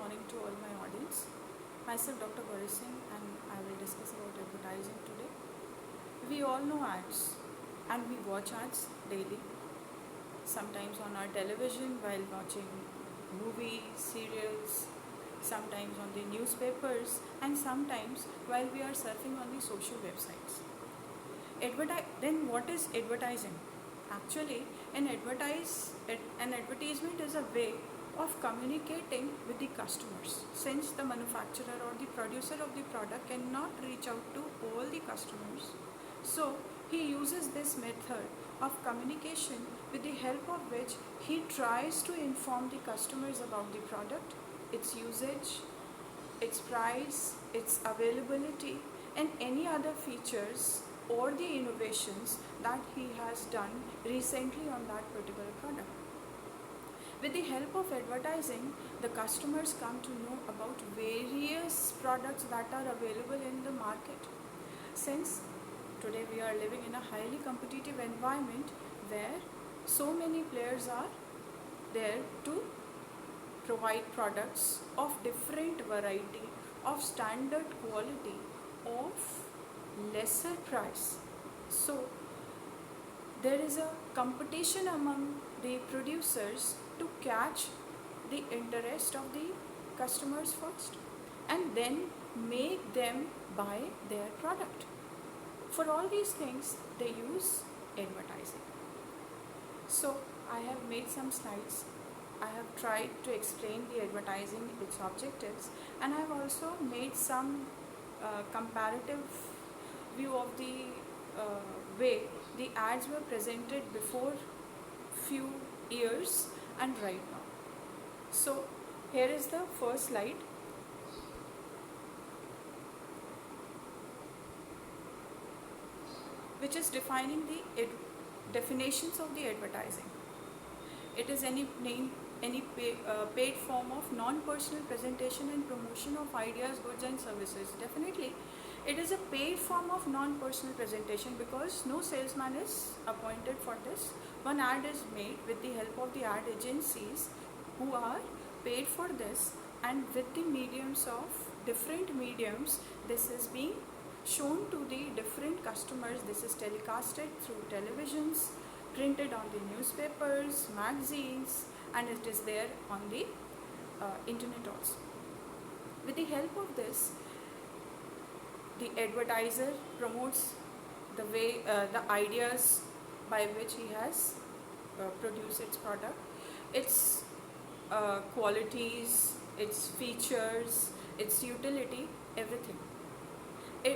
morning to all my audience. Myself Dr. Gauri Singh and I will discuss about advertising today. We all know ads and we watch ads daily. Sometimes on our television while watching movies, serials, sometimes on the newspapers and sometimes while we are surfing on the social websites. Then what is advertising? Actually, an advertisement is a way of communicating with the customers. Since the manufacturer or the producer of the product cannot reach out to all the customers, so he uses this method of communication with the help of which he tries to inform the customers about the product, its usage, its price, its availability, and any other features or the innovations that he has done recently on that particular product. With the help of advertising, the customers come to know about various products that are available in the market. Since today we are living in a highly competitive environment where so many players are there to provide products of different variety, of standard quality, of lesser price. So there is a competition among the producers to catch the interest of the customers first and then make them buy their product. For all these things they use advertising. So I have made some slides. I have tried to explain the advertising, its objectives, and I have also made some comparative view of the way the ads were presented before few years and right now. So here is the first slide. Which is defining the definitions of the advertising. It is any paid form of non-personal presentation and promotion of ideas, goods and services. Definitely, it is a paid form of non-personal presentation because no salesman is appointed for this. One ad is made with the help of the ad agencies who are paid for this, and with the mediums of different mediums, this is being shown to the different customers. This is telecasted through televisions, printed on the newspapers, magazines, and it is there on the internet also. With the help of this, the advertiser promotes the way the ideas by which he has produced its product, its qualities, its features, its utility, everything.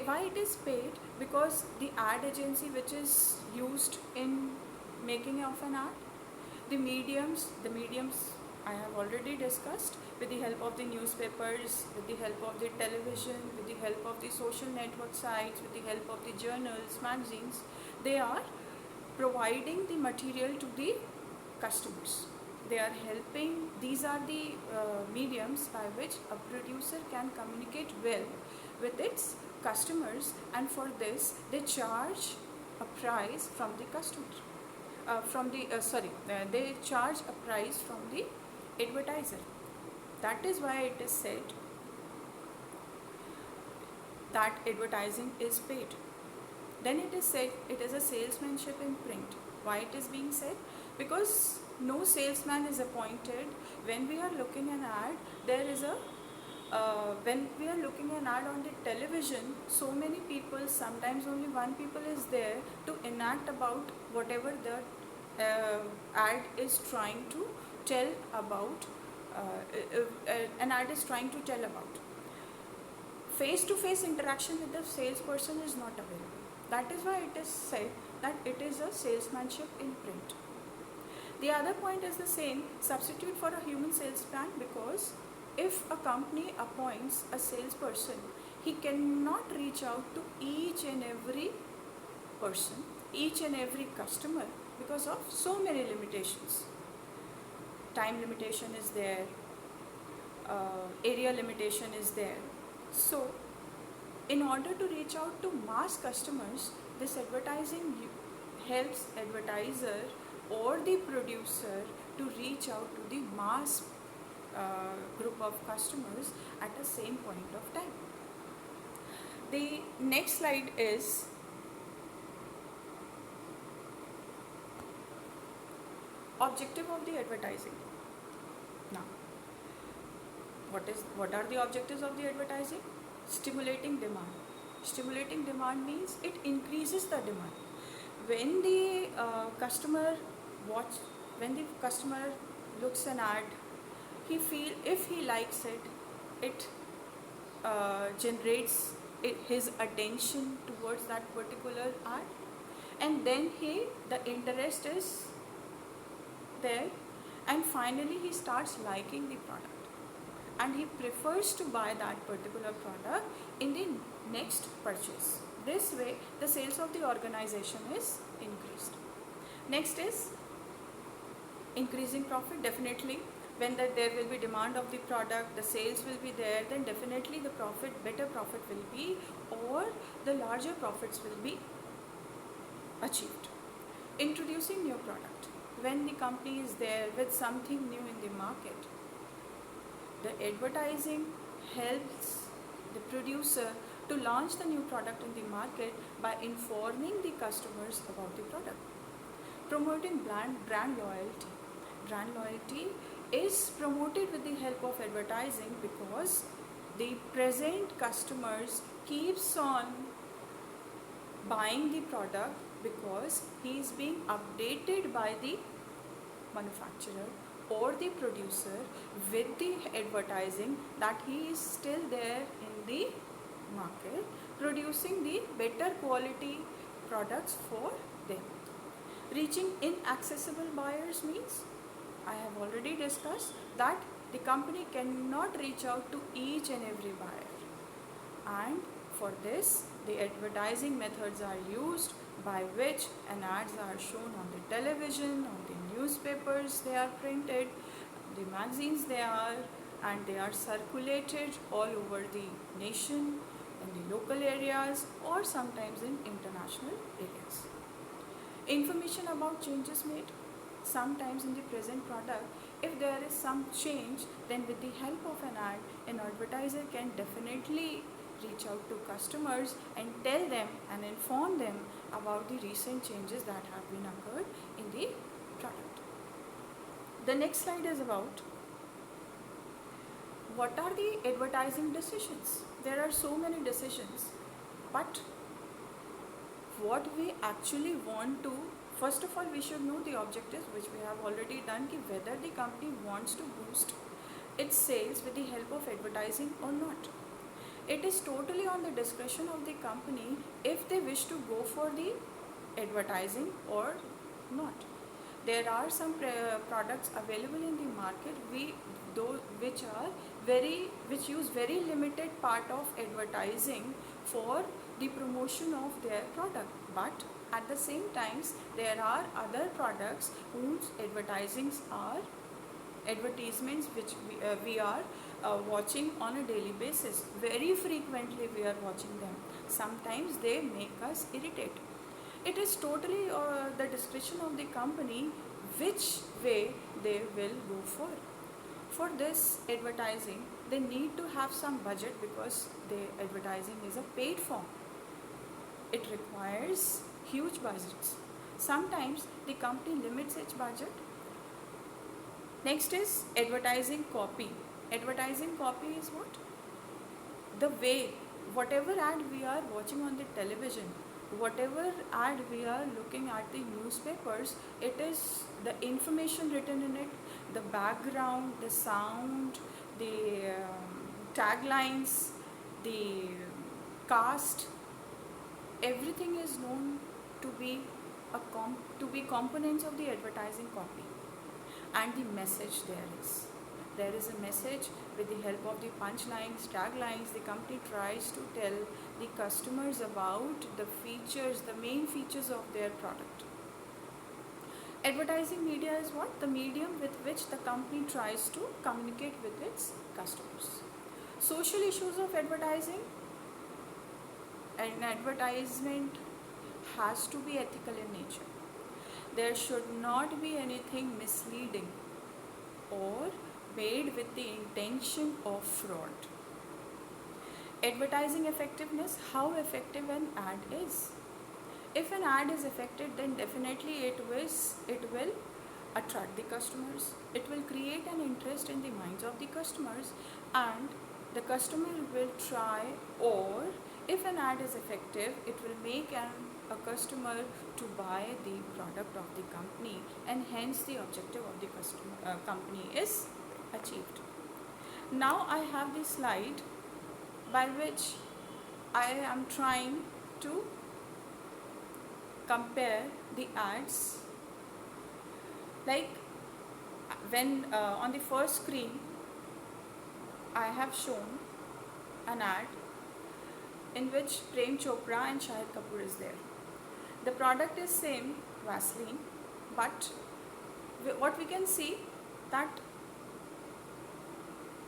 Why it is paid? Because the ad agency which is used in making of an ad, the mediums I have already discussed, with the help of the newspapers, with the help of the television, with the help of the social network sites, with the help of the journals, magazines, they are providing the material to the customers. They are helping, these are the mediums by which a producer can communicate well with its customers, and for this they charge a price from the customer. They charge a price from the advertiser. That is why it is said that advertising is paid. Then it is said it is a salesmanship in print. Why it is being said? Because no salesman is appointed. When we are looking an ad, there is a when we are looking an ad on the television, so many people, sometimes only one people is there to enact about whatever the ad is trying to tell about. An ad is trying to tell about. Face-to-face interaction with the salesperson is not available. That is why it is said that it is a salesmanship in print. The other point is the same, substitute for a human salesman, because if a company appoints a salesperson, he cannot reach out to each and every person, each and every customer, because of so many limitations. Time limitation is there, area limitation is there. So in order to reach out to mass customers, this advertising helps advertiser or the producer to reach out to the mass group of customers at the same point of time. The next slide is objective of the advertising. Now, what are the objectives of the advertising? Stimulating demand. Stimulating demand means it increases the demand. When the when the customer looks an ad, if he likes it, it generates his attention towards that particular ad, and then the interest is there, and finally he starts liking the product, and he prefers to buy that particular product in the next purchase. This way the sales of the organization is increased. Next is increasing profit. Definitely, when there will be demand of the product, the sales will be there, then definitely the better profit will be, or the larger profits will be achieved. Introducing new product. When the company is there with something new in the market, the advertising helps the producer to launch the new product in the market by informing the customers about the product. Promoting brand loyalty. Brand loyalty is promoted with the help of advertising, because the present customers keeps on buying the product because he is being updated by the manufacturer or the producer with the advertising that he is still there in the market, producing the better quality products for them. Reaching inaccessible buyers means, I have already discussed that the company cannot reach out to each and every buyer, and for this the advertising methods are used, by which an ads are shown on the television, on the newspapers they are printed, the magazines they are, and they are circulated all over the nation, in the local areas, or sometimes in international areas. Information about changes made. Sometimes in the present product, if there is some change, then with the help of an ad, an advertiser can definitely reach out to customers and tell them and inform them about the recent changes that have been occurred in the product. The next slide is about what are the advertising decisions. There are so many decisions, but what we actually want to, first of all we should know the objectives, which we have already done, whether the company wants to boost its sales with the help of advertising or not. It is totally on the discretion of the company if they wish to go for the advertising or not. There are some products available in the market which use very limited part of advertising for the promotion of their product, but at the same times there are other products whose advertisements which we are watching on a daily basis. Very frequently we are watching them. Sometimes they make us irritate. It is totally the discretion of the company which way they will go for. For this advertising, they need to have some budget, because the advertising is a paid form. It requires huge budgets. Sometimes the company limits its budget. Next is advertising copy. Advertising copy is what? The way, whatever ad we are watching on the television, whatever ad we are looking at the newspapers, it is the information written in it, the background, the sound, the taglines, the cast, everything is known to be components of the advertising copy. And the message there is a message. With the help of the punchlines, taglines, the company tries to tell the customers about the features, the main features of their product. Advertising media is what? The medium with which the company tries to communicate with its customers. Social issues of advertising. An advertisement has to be ethical in nature. There should not be anything misleading or made with the intention of fraud. Advertising effectiveness, how effective an ad is. If an ad is effective, then definitely it will attract the customers. It will create an interest in the minds of the customers, and the customer will try, or if an ad is effective, it will make a customer to buy the product of the company, and hence the objective of the company is achieved. Now I have the slide by which I am trying to compare the ads. Like when on the first screen I have shown an ad in which Prem Chopra and Shahid Kapoor is there. The product is same, Vaseline, but what we can see that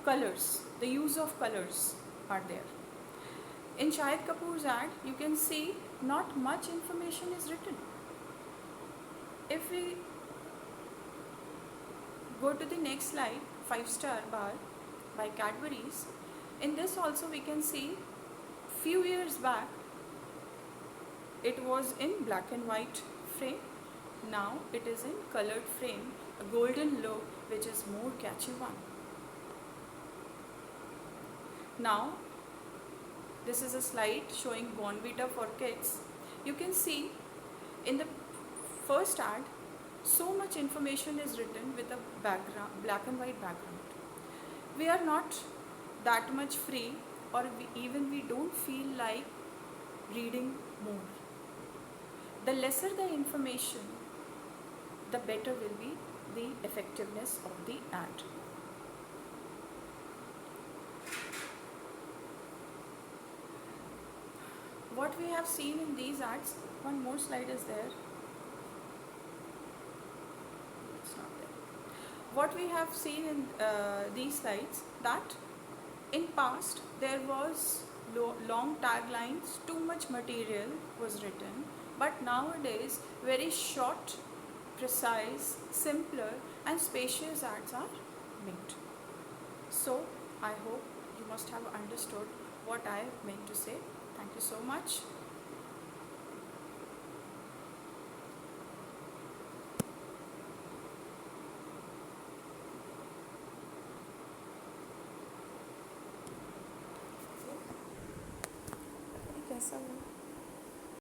colors, the use of colors are there. In Shahid Kapoor's ad, you can see not much information is written. If we go to the next slide, 5-star bar by Cadbury's, in this also we can see few years back it was in black and white frame. Now it is in colored frame, a golden look, which is more catchy one. Now this is a slide showing Bournvita for kids. You can see in the first ad so much information is written with a background, black and white background. We are not that much free, or we don't feel like reading more. The lesser the information, the better will be the effectiveness of the ad. What we have seen in these ads, one more slide is there. It's not there. What we have seen in these slides, that in past there was long taglines, too much material was written, but nowadays very short, precise, simpler and spacious ads are made. So I hope you must have understood what I meant to say. Thank you so much. कैसा